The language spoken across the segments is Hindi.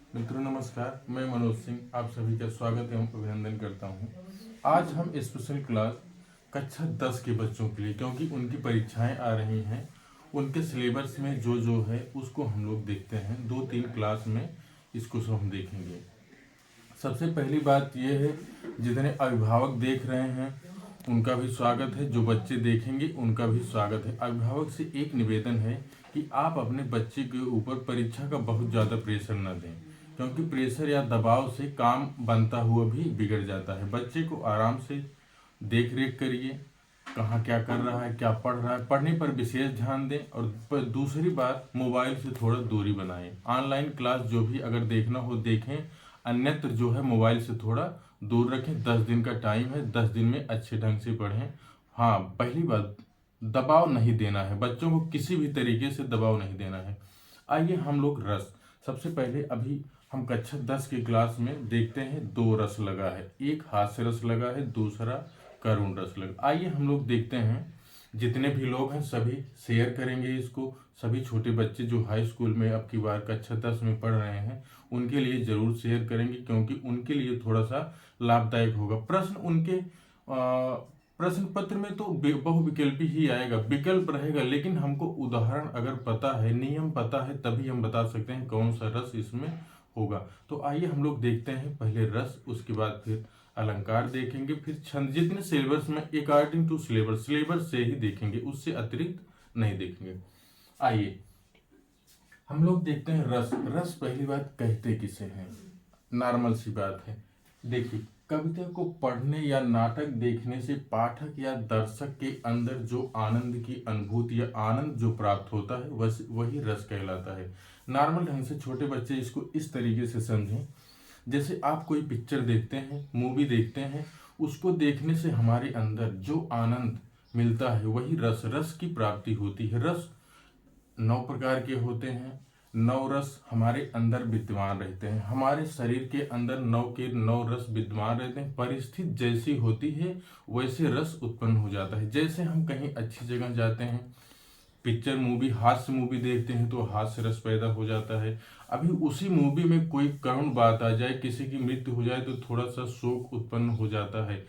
मित्रों नमस्कार, मैं मनोज सिंह आप सभी का स्वागत एवं अभिनंदन करता हूं। आज हम स्पेशल क्लास कक्षा 10 के बच्चों के लिए, क्योंकि उनकी परीक्षाएं आ रही हैं, उनके सिलेबस में जो जो है उसको हम लोग देखते हैं। 2-3 क्लास में इसको सब हम देखेंगे। सबसे पहली बात यह है, जितने अभिभावक देख रहे हैं उनका भी स्वागत है, जो बच्चे देखेंगे उनका भी स्वागत है। अभिभावक से एक निवेदन है कि आप अपने बच्चे के ऊपर परीक्षा का बहुत ज़्यादा प्रेशर न दें, क्योंकि प्रेशर या दबाव से काम बनता हुआ भी बिगड़ जाता है। बच्चे को आराम से देख रेख करिए, कहाँ क्या कर रहा है, क्या पढ़ रहा है, पढ़ने पर विशेष ध्यान दें। और दूसरी बात, मोबाइल से थोड़ा दूरी बनाएं। ऑनलाइन क्लास जो भी अगर देखना हो देखें, अन्यत्र जो है मोबाइल से थोड़ा दूर रखें। 10 दिन का टाइम है, 10 दिन में अच्छे ढंग से पढ़ें। हाँ, पहली बात, दबाव नहीं देना है, बच्चों को किसी भी तरीके से दबाव नहीं देना है। आइए हम लोग रस, सबसे पहले अभी हम कक्षा 10 की क्लास में देखते हैं। 2 रस लगा है, एक हास्य रस लगा है, दूसरा करुण रस लगा। आइए हम लोग देखते हैं। जितने भी लोग हैं सभी शेयर करेंगे इसको। सभी छोटे बच्चे जो हाई स्कूल में अब की बार कक्षा 10 में पढ़ रहे हैं उनके लिए जरूर शेयर करेंगे, क्योंकि उनके लिए थोड़ा सा लाभदायक होगा। प्रश्न उनके प्रश्न पत्र में तो बहुविकल्पी ही आएगा, विकल्प रहेगा, लेकिन हमको उदाहरण अगर पता है, नियम पता है, तभी हम बता सकते हैं कौन सा रस इसमें होगा। तो आइए हम लोग देखते हैं पहले रस, उसके बाद फिर अलंकार देखेंगे, फिर छंद। जितने सिलेबस में अकॉर्डिंग टू सिलेबस से ही देखेंगे, उससे अतिरिक्त नहीं देखेंगे। आइए हम लोग देखते हैं रस। रस पहली बात कहते किसे हैं, नॉर्मल सी बात है। देखिए, कविता को पढ़ने या नाटक देखने से पाठक या दर्शक के अंदर जो आनंद की अनुभूति या आनंद जो प्राप्त होता है वही रस कहलाता है। नॉर्मल ढंग से छोटे बच्चे इसको इस तरीके से समझें, जैसे आप कोई पिक्चर देखते हैं, मूवी देखते हैं, उसको देखने से हमारे अंदर जो आनंद मिलता है वही रस की प्राप्ति होती है। रस 9 प्रकार के होते हैं। 9 रस हमारे अंदर विद्यमान रहते हैं। हमारे शरीर के अंदर 9 के 9 रस विद्यमान रहते हैं। परिस्थिति जैसी होती है वैसे रस उत्पन्न हो जाता है। जैसे हम कहीं अच्छी जगह जाते हैं, पिक्चर मूवी हास्य मूवी देखते हैं तो हास्य रस पैदा हो जाता है। अभी उसी मूवी में कोई करुण बात आ जाए, किसी की मृत्यु हो जाए, तो थोड़ा सा शोक उत्पन्न हो जाता है।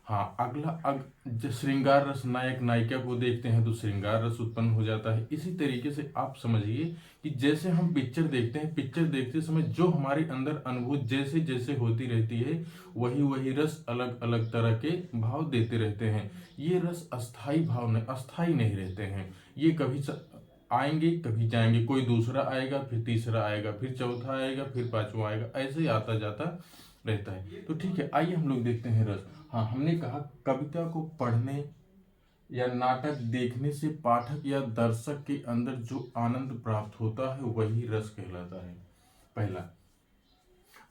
हाँ, अगला श्रृंगार रस, नायक नायिका को देखते हैं तो श्रृंगार रस उत्पन्न हो जाता है। इसी तरीके से आप समझिए कि जैसे हम पिक्चर देखते हैं, पिक्चर देखते समय जो हमारे अंदर अनुभूति जैसे जैसे होती रहती है वही वही रस अलग अलग तरह के भाव देते रहते हैं। ये रस अस्थाई भाव नहीं, अस्थाई नहीं रहते हैं। ये कभी आएंगे कभी जाएंगे, कोई दूसरा आएगा, फिर तीसरा आएगा, फिर चौथा आएगा, फिर पांचवा आएगा, ऐसे ही आता जाता रहता है। तो ठीक है, आइए हम लोग देखते हैं रस। हाँ, हमने कहा कविता को पढ़ने या नाटक देखने से पाठक या दर्शक के अंदर जो आनंद प्राप्त होता है वही रस कहलाता है, पहला।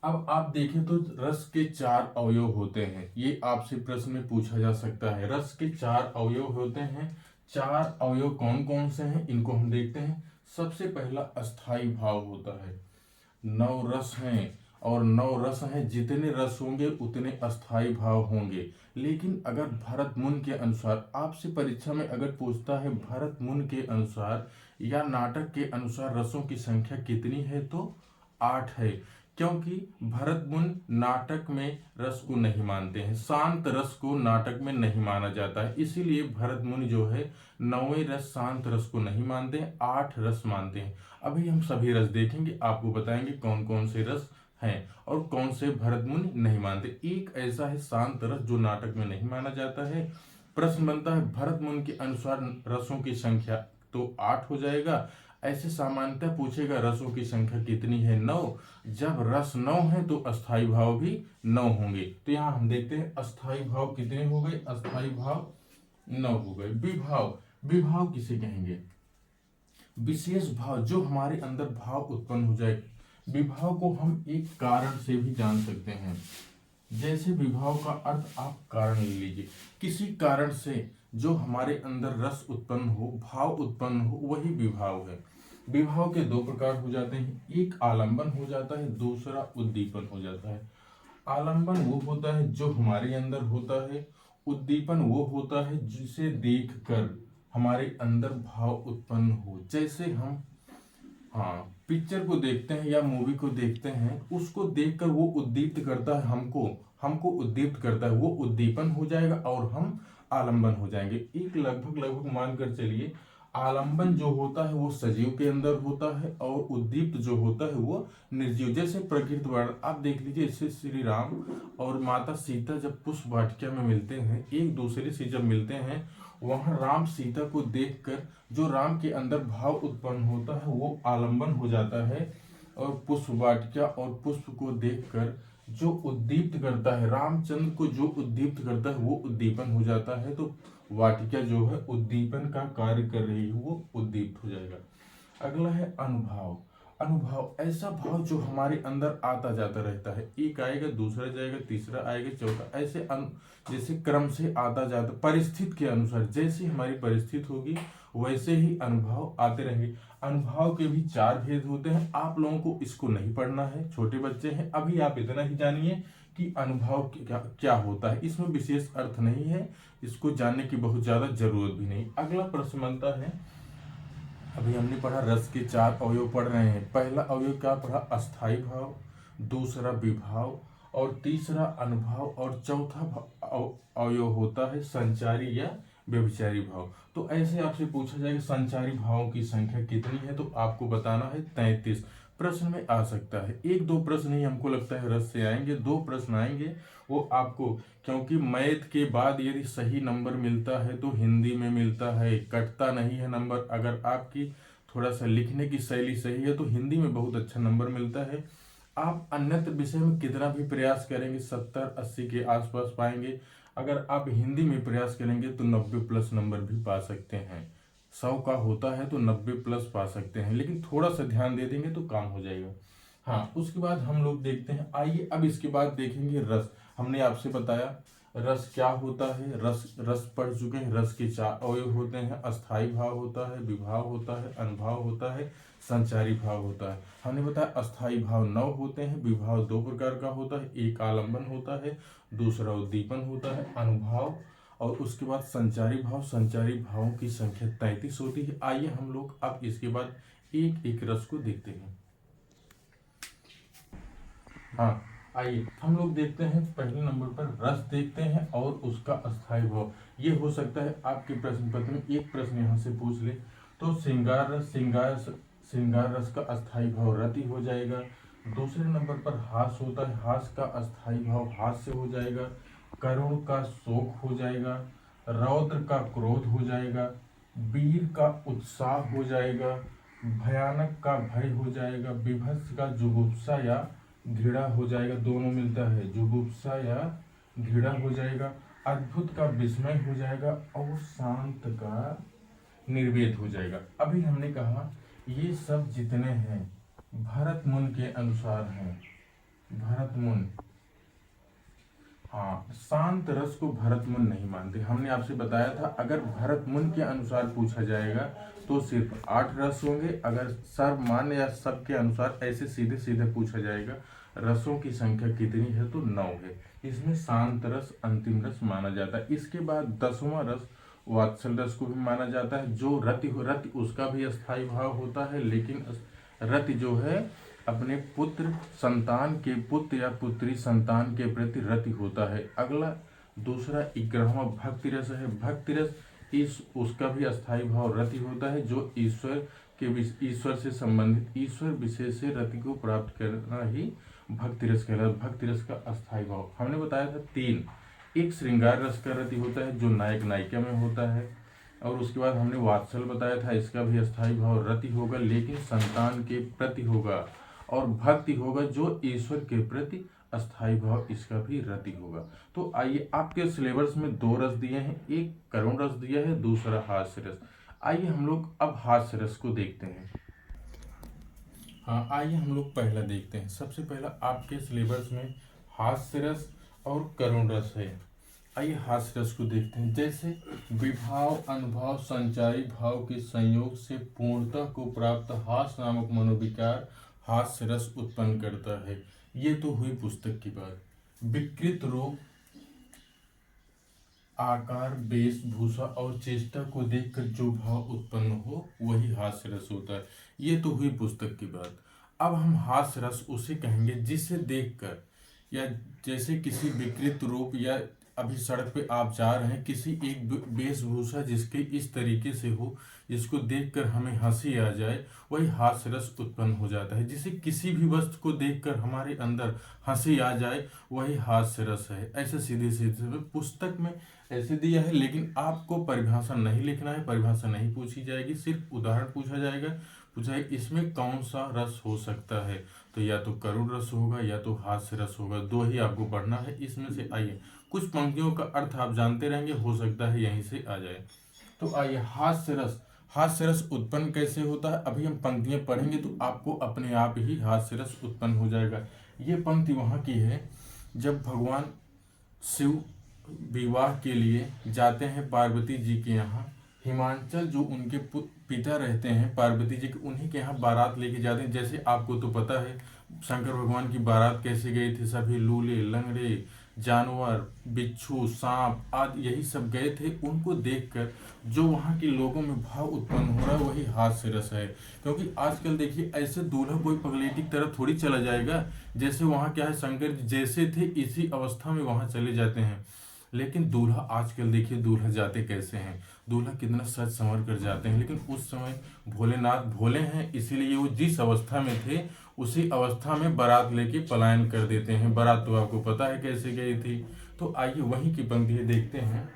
अब आप देखें तो रस के 4 अवयव होते हैं। ये आपसे प्रश्न में पूछा जा सकता है, रस के 4 अवयव होते हैं। 4 अवयव कौन कौन से हैं इनको हम देखते हैं। सबसे पहला अस्थाई भाव होता है। 9 रस हैं और 9 रस हैं, जितने रस होंगे उतने अस्थाई भाव होंगे। लेकिन अगर भरत मुनि के अनुसार, आपसे परीक्षा में अगर पूछता है भरत मुनि के अनुसार या नाटक के अनुसार रसों की संख्या कितनी है, तो 8 है। क्योंकि भरत मुनि नाटक में रस को नहीं मानते हैं, शांत रस को नाटक में नहीं माना जाता है, इसीलिए भरत मुनि जो है 9वें रस शांत रस को नहीं मानते हैं, 8 रस मानते हैं। अभी हम सभी रस देखेंगे, आपको बताएंगे कौन कौन से रस हैं और कौन से भरत मुनि नहीं मानते। एक ऐसा है शांत रस जो नाटक में नहीं माना जाता है। प्रश्न बनता है भरत मुनि के अनुसार रसों की संख्या, तो 8 हो जाएगा। ऐसे सामान्यतः पूछेगा रसों की संख्या कितनी है, 9। जब रस 9 है तो अस्थाई भाव भी 9 होंगे। तो यहाँ हम देखते हैं अस्थाई भाव कितने हो गए, अस्थाई भाव 9 हो गए। विभाव, विभाव किसे कहेंगे, विशेष भाव, जो हमारे अंदर भाव उत्पन्न हो जाए। विभाव को हम एक कारण से भी जान सकते हैं। जैसे विभाव का अर्थ आप कारण ले लीजिए, किसी कारण से जो हमारे अंदर रस उत्पन्न हो, भाव उत्पन्न हो, वही विभाव है। विभाव के 2 प्रकार हो जाते हैं, एक आलंबन हो जाता है, दूसरा उद्दीपन हो जाता है। आलंबन वो होता है जो हमारे अंदर होता है, उद्दीपन वो होता है जिसे देखकर हमारे अंदर भाव उत्पन्न हो। जैसे हम हाँ, पिक्चर को देखते हैं या मूवी को देखते हैं, उसको देखकर वो उद्दीप्त करता है हमको, हमको उद्दीप्त करता है, वो उद्दीपन हो जाएगा और हम आलंबन हो जाएंगे। एक लगभग लगभग मानकर चलिए, आलंबन जो होता है वो सजीव के अंदर होता है और उद्दीप्त जो होता है वो निर्जीव। जैसे प्रकृति वर्णन आप देख लीजिए, इससे श्री राम और माता सीता जब पुष्प वाटिका में मिलते हैं, एक दूसरे से जब मिलते हैं, वहां राम सीता को देखकर जो राम के अंदर भाव उत्पन्न होता है वो आलंबन हो जाता है, और पुष्प वाटिका और पुष्प को देखकर जो उद्दीप्त करता है, रामचंद्र को जो उद्दीप्त करता है वो उद्दीपन हो जाता है। तो वाटिका जो है उद्दीपन का कार्य कर रही है, वो उद्दीप्त हो जाएगा। अगला है अनुभाव। अनुभाव ऐसा भाव जो हमारे अंदर आता जाता रहता है, एक आएगा दूसरा जाएगा तीसरा आएगा चौथा, ऐसे जैसे क्रम से आता जाता, परिस्थिति के अनुसार जैसी हमारी परिस्थिति होगी वैसे ही अनुभव आते रहेंगे। अनुभव के भी 4 भेद होते हैं, आप लोगों को इसको नहीं पढ़ना है, छोटे बच्चे हैं, अभी आप इतना ही जानिए कि अनुभव क्या होता है। इसमें विशेष अर्थ नहीं है, इसको जानने की बहुत ज्यादा जरूरत भी नहीं। अगला प्रश्न बनता है, अभी हमने पढ़ा रस के 4 अवयव पढ़ रहे हैं। पहला अवयव क्या पढ़ा? अस्थाई भाव, दूसरा विभाव, और तीसरा अनुभाव, और चौथा अवयव होता है संचारी या व्यभिचारी भाव। तो ऐसे आपसे पूछा जाएगा संचारी भावों की संख्या कितनी है, तो आपको बताना है 33। प्रश्न में आ सकता है, 1-2 प्रश्न ही हमको लगता है रस से आएंगे, 2 प्रश्न आएंगे वो आपको, क्योंकि मैथ के बाद यदि सही नंबर मिलता है तो हिंदी में मिलता है, कटता नहीं है नंबर। अगर आपकी थोड़ा सा लिखने की शैली सही है तो हिंदी में बहुत अच्छा नंबर मिलता है। आप अन्यत्र विषय में कितना भी प्रयास करेंगे 70-80 के आसपास पाएंगे, अगर आप हिंदी में प्रयास करेंगे तो 90+ नंबर भी पा सकते हैं। 100 का होता है तो 90+ पा सकते हैं, लेकिन थोड़ा सा ध्यान दे देंगे तो काम हो जाएगा। हाँ, उसके बाद हम लोग देखते हैं, आइए अब इसके बाद देखेंगे रस। हमने आपसे बताया रस क्या होता है, रस रस पढ़ चुके हैं। रस के 4 अवयव होते हैं, अस्थाई भाव होता है, विभाव होता है, अनुभाव होता है, संचारी भाव होता है। हमने बताया अस्थाई भाव 9 होते हैं, विभाव 2 प्रकार का होता है, एक आलंबन होता है, दूसरा उद्दीपन होता है, अनुभाव, और उसके बाद संचारी भाव। संचारी भावों की संख्या 33 होती है। आइए हम लोग अब इसके बाद एक एक रस को देखते हैं। हाँ, आइए हम लोग देखते हैं, पहले नंबर पर रस देखते हैं और उसका अस्थाई भाव। ये हो सकता है आपके प्रश्न पत्र में एक प्रश्न यहाँ से पूछ ले, तो श्रृंगार रस, श्रृंगार रस का अस्थाई भाव रति हो जाएगा। दूसरे नंबर पर हास होता है, हास का अस्थाई भाव हास्य हो जाएगा। करुण का शोक हो जाएगा, रौद्र का क्रोध हो जाएगा, वीर का उत्साह हो जाएगा, भयानक का भय हो जाएगा, विभत्स का जुगुप्सा या घृणा हो जाएगा, दोनों मिलता है, जुगुप्सा या घृणा हो जाएगा, अद्भुत का विस्मय हो जाएगा, और शांत का निर्वेद हो जाएगा। अभी हमने कहा ये सब जितने हैं भरत मुन के अनुसार हैं, भरत मुन। हाँ, शांत रस को भरत मुन नहीं मानते। हमने आपसे बताया था अगर भरत मुन के अनुसार पूछा जाएगा तो सिर्फ 8 रस होंगे, अगर सर्वमान्य या सबके अनुसार ऐसे सीधे सीधे पूछा जाएगा रसों की संख्या कितनी है तो 9 है। इसमें शांत रस अंतिम रस माना जाता है। इसके बाद 10वां रस वात्सल रस को भी माना जाता है, जो रति हो, रति उसका भी अस्थाई भाव होता है, लेकिन रति जो है अपने पुत्र संतान के, पुत्र या पुत्री संतान के प्रति रति होता है। अगला दूसरा 11वां भक्ति रस है। भक्ति रस इस उसका भी अस्थाई भाव रति होता है, जो ईश्वर से संबंधित ईश्वर विशेष से रति को प्राप्त करना ही भक्ति रस कहलाता है। भक्ति रस का अस्थाई भाव हमने बताया था 3। एक श्रृंगार रस का रति होता है जो नायक नायिका में होता है, और उसके बाद हमने वात्सल बताया था, इसका भी अस्थाई भाव रति होगा लेकिन संतान के प्रति होगा, और भक्ति होगा जो ईश्वर के प्रति अस्थाई भाव, इसका भी रति होगा। तो आइए आपके सिलेबस में 2 रस दिए हैं, एक करुण रस दिया है, दूसरा हास्य रस। आइए हम लोग अब हास्य रस को देखते हैं। हाँ, आइए हम लोग पहला देखते हैं। सबसे पहला आपके सिलेबस में हास्य रस और करुण रस है। आइए हास्य रस को देखते हैं। जैसे विभाव, अनुभव, संचारी भाव के संयोग से पूर्णता को प्राप्त हास्य नामक मनोविकार हास्य रस उत्पन्न करता है। ये तो हुई पुस्तक की बात। विकृत रूप आकार, वेशभूषा और चेष्टा को देखकर जो भाव उत्पन्न हो वही हास्य रस होता है। ये तो हुई पुस्तक की बात। अब हम हास्य रस उसे कहेंगे जिसे देखकर, या जैसे किसी विकृत रूप, या अभी सड़क पे आप जा रहे हैं, किसी एक वेशभूषा जिसके इस तरीके से हो जिसको देखकर हमें हंसी आ जाए, वही हास्य रस उत्पन्न हो जाता है। जिसे किसी भी वस्तु को देखकर हमारे अंदर हंसी आ जाए वही हास्य रस है। ऐसे सीधे सीधे पुस्तक में ऐसे दिया है, लेकिन आपको परिभाषा नहीं लिखना है, परिभाषा नहीं पूछी जाएगी, सिर्फ उदाहरण पूछा जाएगा। पूछा है इसमें कौन सा रस हो सकता है, तो या तो करुण रस होगा या तो हास्य रस होगा, दो ही आपको पढ़ना है इसमें से। आइए, कुछ पंक्तियों का अर्थ आप जानते रहेंगे, हो सकता है यहीं से आ जाए। तो आइए, हास्य रस। हास्य रस उत्पन्न कैसे होता है, अभी हम पंक्तियां पढ़ेंगे तो आपको अपने आप ही हास्य रस उत्पन्न हो जाएगा। ये पंक्ति वहां की है, जब भगवान शिव विवाह के लिए जाते हैं पार्वती जी के यहाँ। हिमांचल जो उनके पिता रहते हैं पार्वती जी के, उन्हीं के यहाँ बारात लेके जाते हैं। जैसे आपको तो पता है शंकर भगवान की बारात कैसे गई थी, सभी लूले लंगड़े जानवर, बिच्छू, सांप आदि यही सब गए थे। उनको देखकर जो वहाँ के लोगों में भाव उत्पन्न हो रहा है वही हास्य रस है। क्योंकि आजकल देखिए, ऐसे दूल्हा कोई पगलेटी की तरफ थोड़ी चला जाएगा। जैसे वहाँ क्या है, शंकर जी जैसे थे इसी अवस्था में वहाँ चले जाते हैं। लेकिन दूल्हा आजकल देखिए, दूल्हा जाते कैसे हैं, दूल्हा कितना सज संवर कर जाते हैं। लेकिन उस समय भोलेनाथ भोले हैं, इसीलिए वो जिस अवस्था में थे उसी अवस्था में बारात लेके पलायन कर देते हैं। बारात तो आपको पता है कैसे गई थी। तो आइए वहीं की पंक्तियां देखते हैं।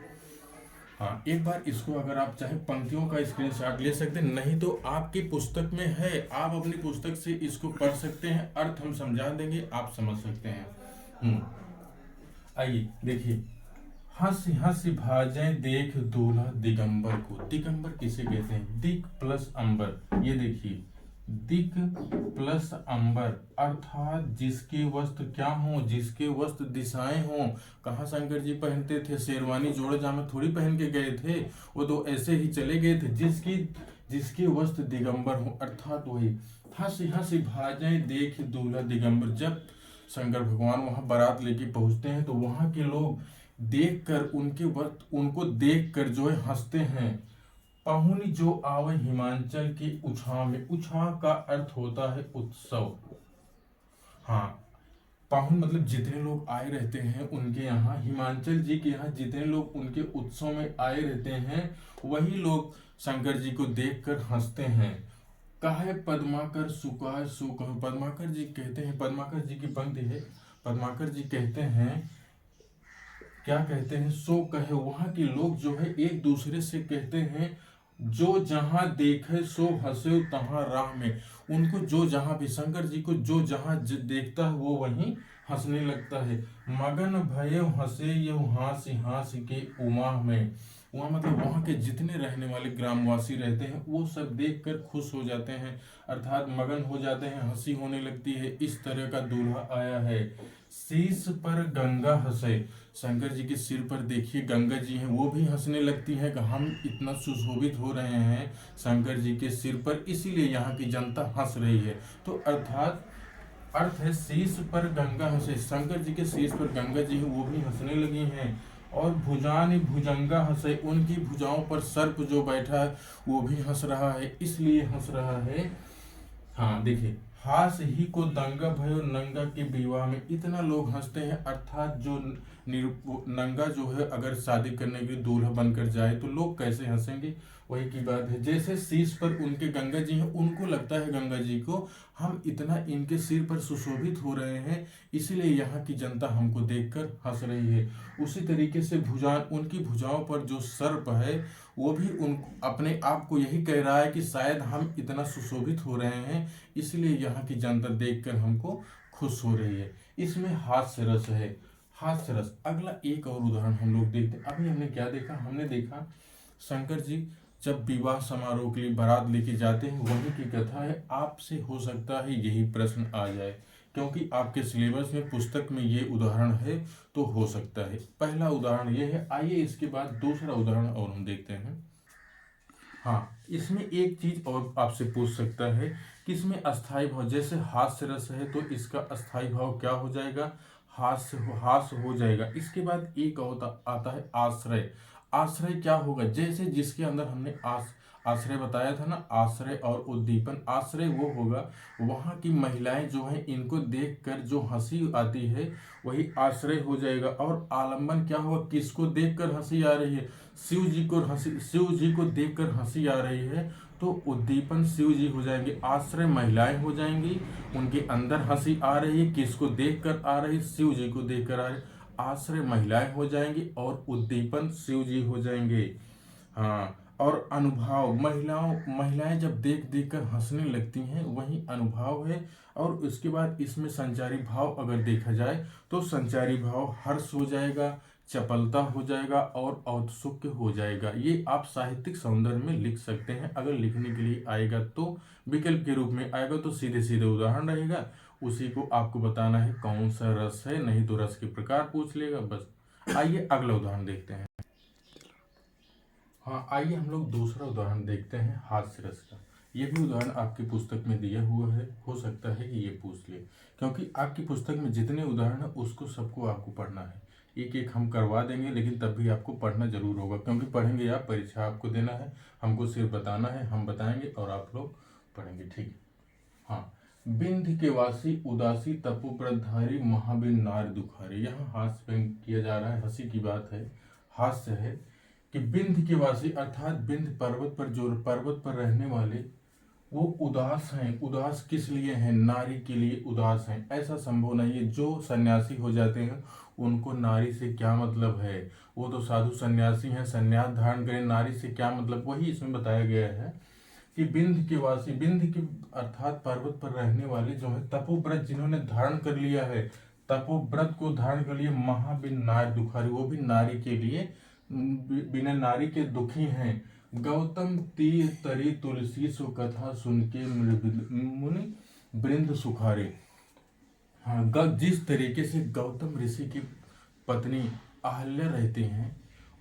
हाँ, एक बार इसको अगर आप चाहें पंक्तियों का स्क्रीनशॉट ले सकते हैं, नहीं तो आपकी पुस्तक में है, आप अपनी पुस्तक से इसको पढ़ सकते हैं। अर्थ हम समझा देंगे, आप समझ सकते हैं। आइए देखिए, हंसी हंसी भाजें देख दूल्हा दिगंबर को। दिगंबर किसे कहते हैं, दिक प्लस अंबर। ये देखिए, दिक प्लस अंबर अर्थात जिसके वस्त्र क्या हो, जिसके वस्त्र दिशाएं हो। कहाँ शंकर जी पहनते थे, शेरवानी जोड़े जामे थोड़ी पहन के गए थे, वो तो ऐसे ही चले गए थे। जिसके वस्त्र दिगंबर हो, अर्थात वही। हंसी हंसी भाजें देख दूल्हा दिगंबर। जब शंकर भगवान वहां बारात लेके पहुंचते हैं तो वहां के लोग देखकर उनको देखकर जो है हंसते हैं। पहुनी जो आवे हिमांचल के उछाव में। उछाव का अर्थ होता है उत्सव। हाँ, पाहुन मतलब जितने लोग आए रहते हैं उनके यहाँ, हिमांचल जी के यहाँ जितने लोग उनके उत्सव में आए रहते हैं, वही लोग शंकर जी को देखकर हंसते हैं। काहे पद्माकर सुकाय सुख। पद्माकर जी कहते हैं, पद्माकर जी की पंक्ति है, पद्माकर जी कहते हैं, क्या कहते हैं, सो कहे। वहां के लोग जो है एक दूसरे से कहते हैं, जो जहां देखे सो हंसे तहां राह में। उनको जो जहां भी, शंकर जी को जो जहां देखता है वो वहीं हंसने लगता है। मगन भय हंसे ये हांसी हांसी के उमा में। वहाँ मतलब वहाँ के जितने रहने वाले ग्रामवासी रहते हैं वो सब देखकर खुश हो जाते हैं, अर्थात मगन हो जाते हैं, हंसी होने लगती है। इस तरह का दूल्हा आया है। शीश पर गंगा हंसे। शंकर जी के सिर पर देखिए गंगा जी हैं, वो भी हंसने लगती हैं कि हम इतना सुशोभित हो रहे हैं शंकर जी के सिर पर, इसीलिए यहाँ की जनता हंस रही है। तो अर्थात अर्थ है, शीश पर गंगा हंसे। शंकर जी के शीश पर गंगा जी हैं, वो भी हंसने लगी हैं। और भुजान भुजंगा हंसे। उनकी भुजाओं पर सर्प जो बैठा है वो भी हंस रहा है, इसलिए हंस रहा है। हाँ देखिए, हास ही को दंगा भयो नंगा के विवाह में। इतना लोग हंसते हैं, अर्थात जो नंगा जो है अगर शादी करने के लिए दूल्हा बनकर जाए तो लोग कैसे हंसेंगे, वही की बात है। जैसे शीश पर उनके गंगा जी हैं, उनको लगता है गंगा जी को हम इतना इनके सिर पर सुशोभित हो रहे हैं, इसीलिए यहाँ की जनता हमको देखकर हंस रही है। उसी तरीके से भुजान, उनकी भुजाओं पर जो सर्प है वो भी उन अपने आप को यही कह रहा है कि शायद हम इतना सुशोभित हो रहे हैं, इसलिए यहाँ की जनता देखकर हमको खुश हो रही है। इसमें हास्य रस है, हास्य रस। अगला एक और उदाहरण हम लोग देखते हैं। अभी हमने क्या देखा, हमने देखा शंकर जी जब विवाह समारोह के लिए बारात लेके जाते हैं, वही की कथा है। आपसे हो सकता है यही प्रश्न आ जाए, क्योंकि आपके सिलेबस में पुस्तक में ये उदाहरण है, तो हो सकता है। पहला उदाहरण ये है। आइए इसके बाद दूसरा उदाहरण और हम देखते हैं। हाँ, इसमें एक चीज और आपसे पूछ सकता है कि इसमें अस्थाई भाव, जैसे हास्य रस है तो इसका अस्थाई भाव क्या हो जाएगा, हास्य हो जाएगा। इसके बाद एक और आता है आश्रय। आश्रय क्या होगा, जैसे जिसके अंदर हमने आश्रय बताया था ना, आश्रय और उद्दीपन। आश्रय वो होगा वहाँ की महिलाएं जो हैं इनको देखकर जो हंसी आती है वही आश्रय हो जाएगा। और आलंबन क्या होगा, किसको देखकर हंसी आ रही है, शिव जी को देखकर हंसी आ रही है तो उद्दीपन शिव जी हो जाएंगे, आश्रय महिलाएं हो जाएंगी, उनके अंदर हंसी आ रही है, किसको देखकर आ रही है, शिव जी को देखकर आ रही है, आश्रय महिलाएं हो जाएंगी और उद्दीपन शिव जी हो जाएंगे। हाँ, और अनुभाव, महिलाएं जब देख देख कर हंसने लगती हैं वही अनुभाव है। और उसके बाद इसमें संचारी भाव अगर देखा जाए तो संचारी भाव हर्ष हो जाएगा, चपलता हो जाएगा और औत्सुक्य हो जाएगा। ये आप साहित्यिक सौंदर्य में लिख सकते हैं। अगर लिखने के लिए आएगा तो विकल्प के रूप में आएगा तो सीधे सीधे उदाहरण रहेगा, उसी को आपको बताना है कौन सा रस है, नहीं तो रस के प्रकार पूछ लेगा बस। आइए अगला उदाहरण देखते हैं। हाँ, आइए हम लोग दूसरा उदाहरण देखते हैं हास्य रस का। ये भी उदाहरण आपकी पुस्तक में दिया हुआ है, हो सकता है कि ये पूछ ले, क्योंकि आपकी पुस्तक में जितने उदाहरण है उसको सबको आपको पढ़ना है। एक एक हम करवा देंगे लेकिन तब भी आपको पढ़ना जरूर होगा, क्योंकि पढ़ेंगे आप, परीक्षा आपको देना है, हमको सिर्फ बताना है, हम बताएंगे और आप लोग पढ़ेंगे, ठीक है। हाँ, बिंध के वासी उदासी तपोव्रतधारी महाबिन नार दुखारी। यहाँ हास्य व्यंग किया जा रहा है, हंसी की बात है, हास्य है कि बिंध के वासी अर्थात बिंध पर्वत पर, जो पर्वत पर रहने वाले वो उदास हैं। उदास किस लिए हैं, नारी के लिए उदास हैं। ऐसा संभव नहीं है, जो सन्यासी हो जाते हैं उनको नारी से क्या मतलब है, वो तो साधु सन्यासी हैं, सन्यास धारण करें, नारी से क्या मतलब, वही इसमें बताया गया है कि बिंध के वासी, बिंध के अर्थात पर्वत पर रहने वाले जो है तपोव्रत जिन्होंने धारण कर लिया है, तपोव्रत को धारण कर लिया, महाबिन नार दुखारी, वो भी नारी के लिए, बिना नारी के दुखी हैं। गौतम तीर तरी तुलसी सु कथा सुन के मुनि वृंद सुखारे। हाँ, जिस तरीके से गौतम ऋषि की पत्नी अहल्या रहती हैं,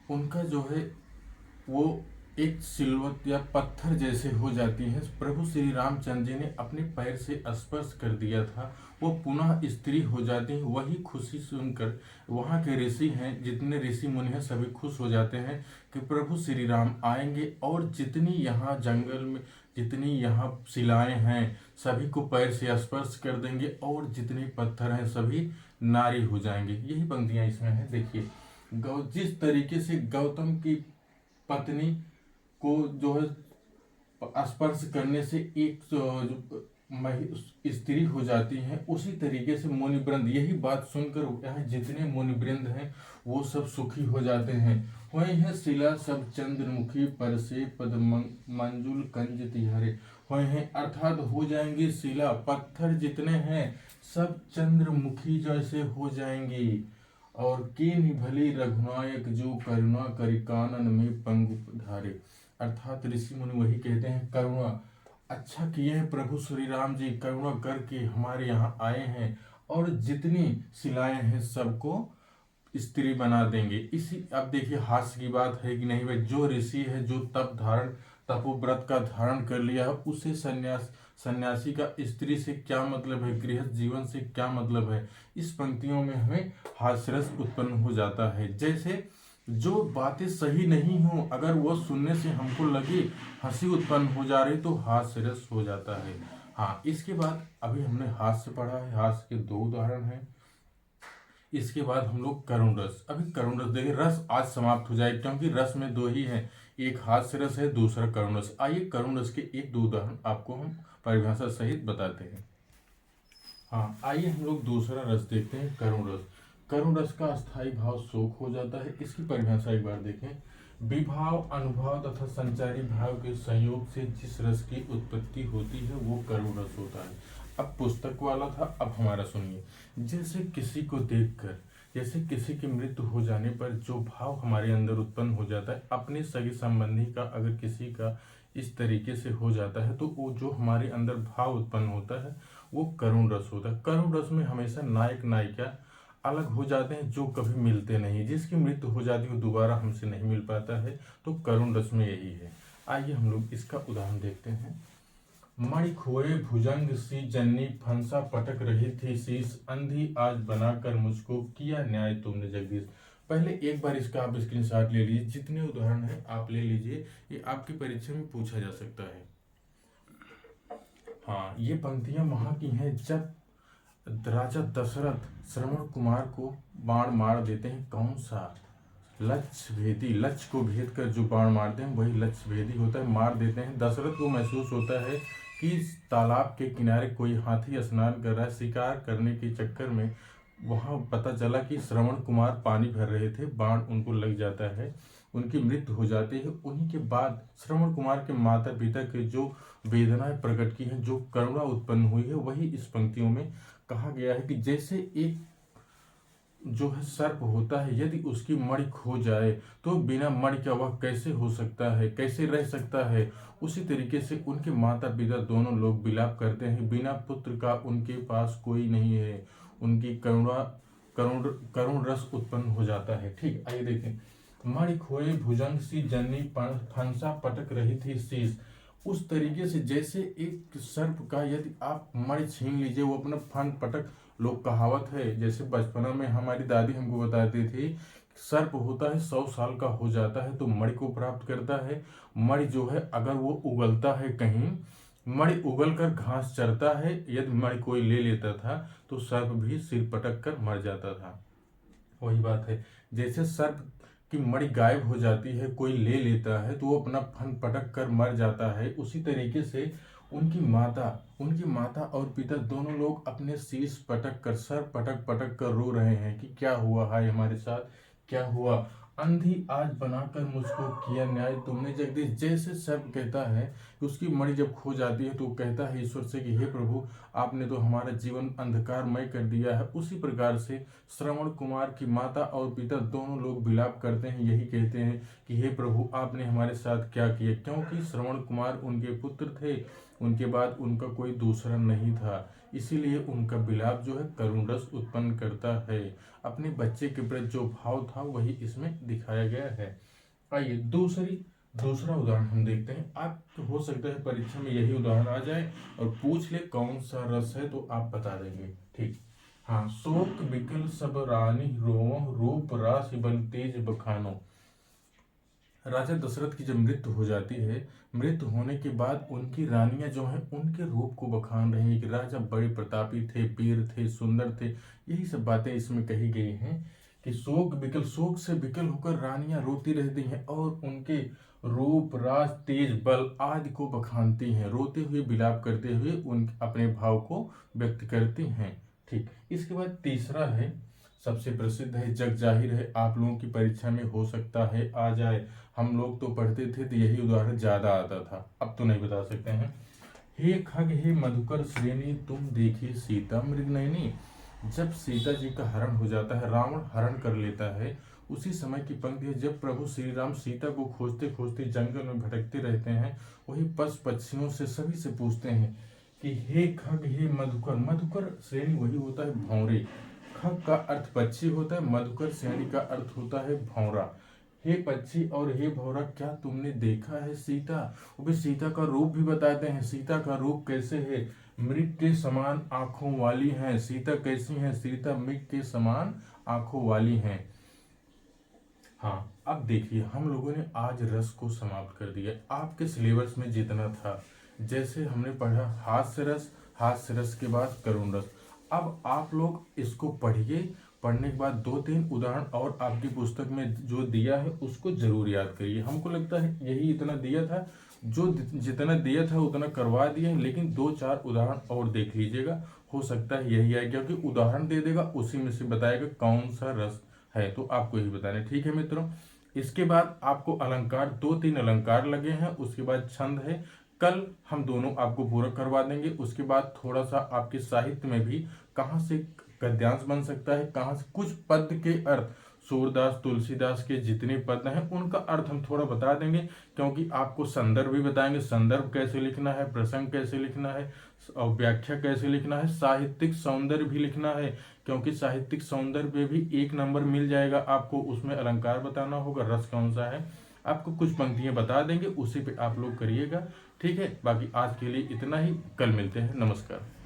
उनका जो है वो एक सिलवट या पत्थर जैसे हो जाती है। प्रभु श्री रामचंद्र जी ने अपने पैर से स्पर्श कर दिया था, वो पुनः स्त्री हो जाती है। वही खुशी सुनकर वहाँ के ऋषि हैं, जितने ऋषि मुनि हैं सभी खुश हो जाते हैं कि प्रभु श्री राम आएंगे और जितनी यहाँ जंगल में जितनी यहाँ शिलाएं हैं सभी को पैर से स्पर्श कर देंगे और जितने पत्थर हैं सभी नारी हो जाएंगे। यही पंक्तियां इसमें है, देखिए। जिस तरीके से गौतम की पत्नी को जो है स्पर्श करने से एक स्त्री हो जाती है, उसी तरीके से मुनिवृंद, यही बात सुनकर यहाँ जितने मुनिवृंद हैं वो सब सुखी हो जाते हैं। वही है शिला सब चंद्रमुखी पर से पद मंजुल कंज तिहारे। वही है अर्थात हो जाएंगे शिला, पत्थर जितने हैं सब चंद्रमुखी जैसे हो जाएंगे। और कीन्ही भली रघुनायक जो करुणा करि कानन में पंगु धारे। अर्थात ऋषि मुनि वही कहते हैं, करुणा अच्छा किए हैं प्रभु श्री राम जी, करुणा करके हमारे यहाँ आए हैं और जितनी शिलाएं हैं सबको स्त्री बना देंगे। इसी, अब देखिए हास्य की बात है कि नहीं भाई, जो ऋषि है जो तपोव्रत का धारण कर लिया है उसे सन्यासी का स्त्री से क्या मतलब है, गृहस्थ जीवन से क्या मतलब है। इस पंक्तियों में हमें हास्यरस उत्पन्न हो जाता है। जैसे जो बातें सही नहीं हो अगर वो सुनने से हमको लगे हंसी उत्पन्न हो जा रही तो हास्यरस हो जाता है। हाँ, इसके बाद अभी हमने हास्य पढ़ा है, हास्य के दो उदाहरण हैं। इसके बाद हम लोग करुण रस, अभी करुण रस देखिए, रस आज समाप्त हो जाए क्योंकि रस में दो ही हैं, एक हास्य रस है, दूसरा करुण रस। आइए करुण रस के एक दो उदाहरण आपको हम परिभाषा सहित बताते हैं। हाँ, आइए हम लोग दूसरा रस देखते हैं, करुण रस। करुण रस का अस्थायी भाव शोक हो जाता है। इसकी परिभाषा एक बार देखें, विभाव, अनुभव तथा संचारी भाव के संयोग से जिस रस की उत्पत्ति होती है वो करुण रस होता है। अब पुस्तक वाला था, अब हमारा सुनिए। जैसे किसी को देखकर, जैसे किसी की मृत्यु हो जाने पर जो भाव हमारे अंदर उत्पन्न हो जाता है, अपने सगे संबंधी का अगर किसी का इस तरीके से हो जाता है तो वो जो हमारे अंदर भाव उत्पन्न होता है वो करुण रस होता है। करुण रस में हमेशा नायक नायिका अलग हो जाते हैं जो कभी मिलते नहीं, जिसकी मृत्यु हो जाती है वो दोबारा हमसे नहीं मिल पाता है, तो करुण रस में यही है। आइए हम लोग इसका उदाहरण देखते हैं। मणि खोए भुजंग सी जननी, फंसा पटक रही थी शीश, अंधी आज बनाकर मुझको किया न्याय तुमने जगदीश। पहले एक बार इसका आप स्क्रीनशॉट ले लीजिए, जितने उदाहरण है आप ले लीजिए, ये आपकी परीक्षा में पूछा जा सकता है। हाँ, ये पंक्तियां वहां की हैं जब राजा दशरथ श्रवण कुमार को बाण मार देते हैं। कौन सा? लक्ष्य भेदी, लक्ष्य को भेद कर जो बाण मारते हैं वही लक्ष्य भेदी होता है, मार देते हैं। दशरथ को महसूस होता है कि तालाब के किनारे कोई हाथी स्नान कर रहा है, शिकार करने के चक्कर में वहां पता चला कि श्रवण कुमार पानी भर रहे थे, बाण उनको लग जाता है, उनकी मृत्यु हो जाती है। उन्हीं के बाद श्रवण कुमार के माता पिता के जो वेदनाएं प्रकट की हैं, जो करुणा उत्पन्न हुई है, वही इस पंक्तियों में कहा गया है कि जैसे एक जो है सर्प होता है, यदि उसकी मणि खो जाए तो बिना मणि का वह कैसे हो सकता है, कैसे रह सकता है। उसी तरीके से उनके माता पिता दोनों लोग विलाप करते हैं, बिना पुत्र का उनके पास कोई नहीं है, उनकी करुण रस उत्पन्न हो जाता है। ठीक, आइए देखें। मणि खोए भुजंग सी जननी, फंसा पटक रही थी शीश। उस तरीके से जैसे एक सर्प का यदि आप मणि छीन लीजिए, वो अपना फन पटक, लोग कहावत है, जैसे बचपना में हमारी दादी हमको बताती थी, सर्प होता है 100 साल का हो जाता है तो मणि को प्राप्त करता है। मणि जो है अगर वो उगलता है कहीं, मणि उगल कर घास चरता है, यदि मणि कोई ले लेता था तो सर्प भी सिर पटक कर मर जाता था। वही बात है, जैसे सर्प की मणि गायब हो जाती है, कोई ले लेता है तो वो अपना फन पटक कर मर जाता है, उसी तरीके से उनकी माता और पिता दोनों लोग अपने शीश पटक कर, सर पटक पटक कर रो रहे हैं कि क्या हुआ है हमारे साथ, क्या हुआ। अंधी आज बनाकर मुझको किया न्याय तुमने जगदीश। जैसे सर्प कहता है कि उसकी मणि जब खो जाती है तो कहता है ईश्वर से कि हे प्रभु, आपने तो हमारा जीवन अंधकारमय कर दिया है, उसी प्रकार से श्रवण कुमार की माता और पिता दोनों लोग विलाप करते हैं, यही कहते हैं कि हे प्रभु, आपने हमारे साथ क्या किया। क्योंकि श्रवण कुमार उनके पुत्र थे, उनके बाद उनका कोई दूसरा नहीं था, इसीलिए उनका विलाप जो है करुण रस उत्पन्न करता है। अपने बच्चे के प्रति जो भाव था वही इसमें दिखाया गया है। आइए दूसरा उदाहरण हम देखते हैं। आप हो सकता है परीक्षा में यही उदाहरण आ जाए और पूछ ले कौन सा रस है तो आप बता देंगे। ठीक, हाँ। शोक बिकल सब रानी रोवो, रूप रास बल तेज बखानो। राजा दशरथ की जब मृत्यु हो जाती है, मृत्यु होने के बाद उनकी रानियां जो हैं उनके रूप को बखान रही हैं कि राजा बड़े प्रतापी थे, वीर थे, सुंदर थे। यही सब बातें इसमें कही गई हैं कि शोक से विकल होकर रानियां रोती रहती हैं और उनके रूप राज तेज बल आदि को बखानती हैं, रोते हुए विलाप करते हुए उन अपने भाव को व्यक्त करती हैं। ठीक, इसके बाद तीसरा है, सबसे प्रसिद्ध है, जग जाहिर है, आप लोगों की परीक्षा में हो सकता है आ जाए। हम लोग तो पढ़ते थे तो यही उदाहरण ज्यादा आता था, अब तो नहीं बता सकते हैं। हे खग हे मधुकर श्रेणी, तुम देखी सीता मृगनयनी। जब सीता जी का हरण हो जाता है, रावण हरण कर लेता है, उसी समय की पंक्ति है जब प्रभु श्री राम सीता को खोजते खोजते जंगल में भटकते रहते हैं। वही पशु पक्षियों से सभी से पूछते हैं कि हे खग हे मधुकर। मधुकर श्रेणी वही होता है भौरे, खग का अर्थ पक्षी होता है, मधुकर श्रेणी का अर्थ होता है भौरा। हे पक्षी और हे भौरा, क्या तुमने देखा है सीता? वो भी सीता का रूप भी बताते हैं, सीता का रूप कैसे है? मृग के समान आंखों वाली हैं। सीता कैसी हैं? सीता मृग के समान आंखों वाली हैं। हाँ, अब देखिए हम लोगों ने आज रस को समाप्त कर दिया। आपके सिलेबस में जितना था, जैसे हमने पढ़ा हास्य रस के बाद करुण रस। अब आप लोग इसको पढ़िए, पढ़ने के बाद 2-3 उदाहरण और आपकी पुस्तक में जो दिया है उसको जरूर याद करिए। हमको लगता है यही इतना दिया था, जो जितना दिया था उतना करवा दिए, लेकिन 2-4 उदाहरण और देख लीजिएगा, हो सकता है यही आए, क्योंकि उदाहरण दे देगा उसी में से बताएगा कौन सा रस है, तो आपको यही बताना है। ठीक है मित्रों, इसके बाद आपको अलंकार, 2-3 अलंकार लगे हैं, उसके बाद छंद है, कल हम दोनों आपको पूरा करवा देंगे। उसके बाद थोड़ा सा आपके साहित्य में भी कहाँ से गद्यांश बन सकता है, कहाँ से कुछ पद के अर्थ, सूरदास तुलसीदास के जितने पद हैं उनका अर्थ हम थोड़ा बता देंगे, क्योंकि आपको संदर्भ भी बताएंगे, संदर्भ कैसे लिखना है, प्रसंग कैसे लिखना है और व्याख्या कैसे लिखना है, साहित्यिक सौंदर्य भी लिखना है, क्योंकि साहित्यिक सौंदर्य पे भी 1 नंबर मिल जाएगा आपको। उसमें अलंकार बताना होगा, रस कौन सा है, आपको कुछ पंक्तियाँ बता देंगे, उसी पे आप लोग करिएगा। ठीक है, बाकी आज के लिए इतना ही, कल मिलते हैं। नमस्कार।